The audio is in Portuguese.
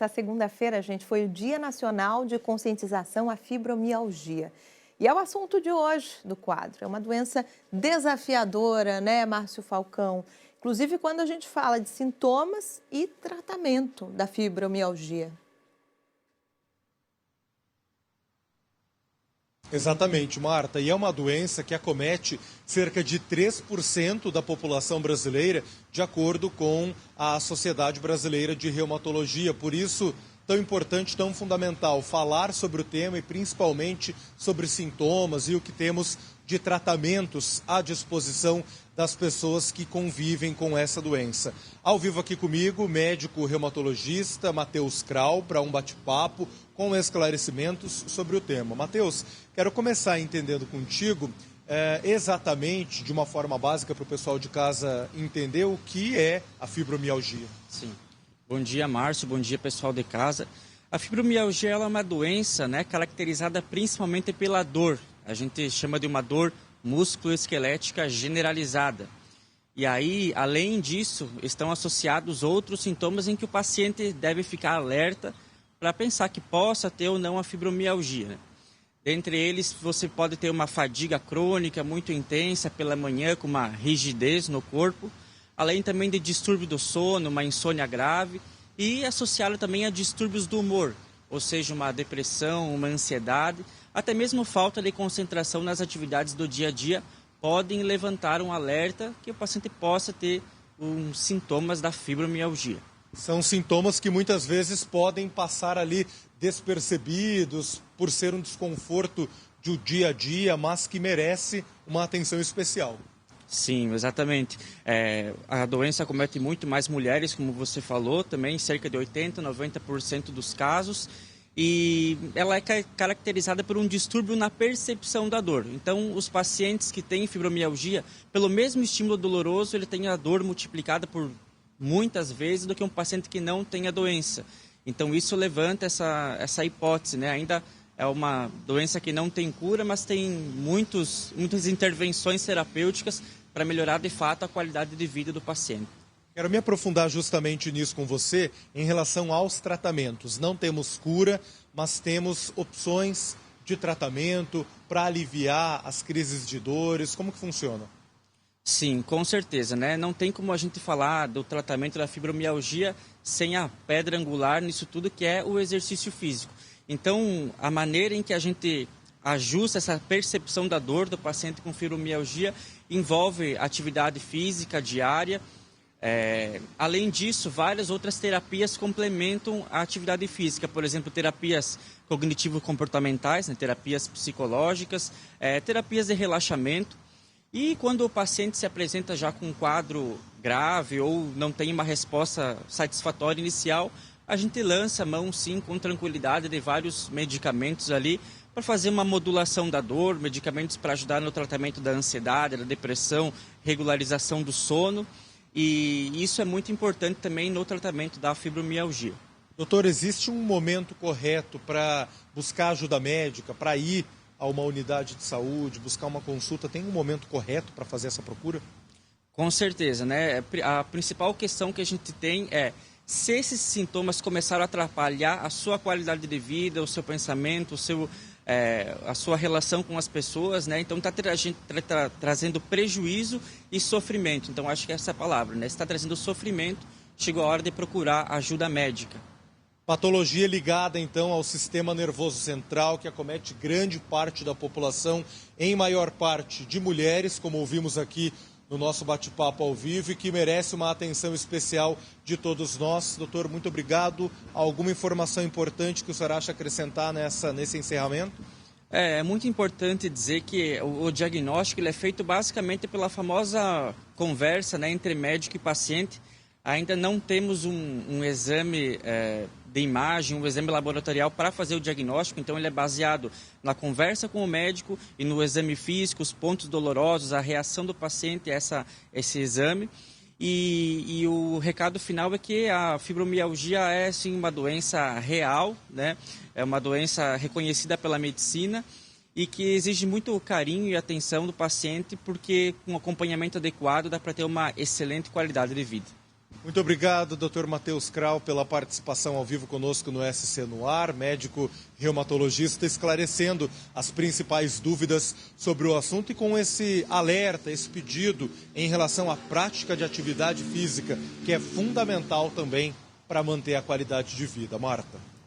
Essa segunda-feira, gente, foi o Dia Nacional de Conscientização à Fibromialgia. E é o assunto de hoje do quadro. É uma doença desafiadora, né, Márcio Falcão? Inclusive quando a gente fala de sintomas e tratamento da fibromialgia. Exatamente, Marta. E é uma doença que acomete cerca de 3% da população brasileira, de acordo com a Sociedade Brasileira de Reumatologia. Por isso, tão importante, tão fundamental falar sobre o tema e principalmente sobre sintomas e o que temos de tratamentos à disposição das pessoas que convivem com essa doença. Ao vivo aqui comigo, o médico reumatologista Matheus Krau, para um bate-papo com esclarecimentos sobre o tema. Matheus, quero começar entendendo contigo exatamente, de uma forma básica para o pessoal de casa entender o que é a fibromialgia. Sim. Bom dia, Márcio. Bom dia, pessoal de casa. A fibromialgia ela é uma doença, caracterizada principalmente pela dor. A gente chama de uma dor músculo-esquelética generalizada. E aí, além disso, estão associados outros sintomas em que o paciente deve ficar alerta para pensar que possa ter ou não a fibromialgia. Dentre eles, você pode ter uma fadiga crônica muito intensa pela manhã, com uma rigidez no corpo, além também de distúrbio do sono, uma insônia grave e associado também a distúrbios do humor, ou seja, uma depressão, uma ansiedade, até mesmo falta de concentração nas atividades do dia a dia podem levantar um alerta que o paciente possa ter sintomas da fibromialgia. São sintomas que muitas vezes podem passar ali despercebidos por ser um desconforto do dia a dia, mas que merece uma atenção especial. Sim, exatamente. A doença acomete muito mais mulheres, como você falou, também cerca de 80%, 90% dos casos. E ela é caracterizada por um distúrbio na percepção da dor. Então, os pacientes que têm fibromialgia, pelo mesmo estímulo doloroso, ele tem a dor multiplicada por muitas vezes do que um paciente que não tem a doença. Então, isso levanta essa hipótese, Ainda é uma doença que não tem cura, mas tem muitas intervenções terapêuticas para melhorar, de fato, a qualidade de vida do paciente. Quero me aprofundar justamente nisso com você em relação aos tratamentos. Não temos cura, mas temos opções de tratamento para aliviar as crises de dores. Como que funciona? Sim, com certeza, Não tem como a gente falar do tratamento da fibromialgia sem a pedra angular nisso tudo, que é o exercício físico. Então, a maneira em que a gente ajusta essa percepção da dor do paciente com fibromialgia envolve atividade física diária. Além disso, várias outras terapias complementam a atividade física, por exemplo, terapias cognitivo-comportamentais, terapias psicológicas, terapias de relaxamento. E quando o paciente se apresenta já com um quadro grave ou não tem uma resposta satisfatória inicial, a gente lança a mão, sim, com tranquilidade de vários medicamentos ali para fazer uma modulação da dor, medicamentos para ajudar no tratamento da ansiedade, da depressão, regularização do sono. E isso é muito importante também no tratamento da fibromialgia. Doutor, existe um momento correto para buscar ajuda médica, para ir a uma unidade de saúde, buscar uma consulta? Tem um momento correto para fazer essa procura? Com certeza, A principal questão que a gente tem é se esses sintomas começaram a atrapalhar a sua qualidade de vida, o seu pensamento, a sua relação com as pessoas, Então está trazendo prejuízo e sofrimento. Então acho que essa é a palavra, Se está trazendo sofrimento, chegou a hora de procurar ajuda médica. Patologia ligada, então, ao sistema nervoso central, que acomete grande parte da população, em maior parte de mulheres, como ouvimos aqui no nosso bate-papo ao vivo, e que merece uma atenção especial de todos nós. Doutor, muito obrigado. Alguma informação importante que o senhor acha acrescentar nesse encerramento? É muito importante dizer que o diagnóstico ele é feito basicamente pela famosa conversa entre médico e paciente. Ainda não temos um exame de imagem, um exame laboratorial para fazer o diagnóstico, então ele é baseado na conversa com o médico e no exame físico, os pontos dolorosos, a reação do paciente a esse exame. E o recado final é que a fibromialgia é sim uma doença real, É uma doença reconhecida pela medicina e que exige muito carinho e atenção do paciente, porque com acompanhamento adequado dá para ter uma excelente qualidade de vida. Muito obrigado, Dr. Matheus Krau, pela participação ao vivo conosco no SC no Ar, médico reumatologista, esclarecendo as principais dúvidas sobre o assunto e com esse alerta, esse pedido em relação à prática de atividade física, que é fundamental também para manter a qualidade de vida. Marta.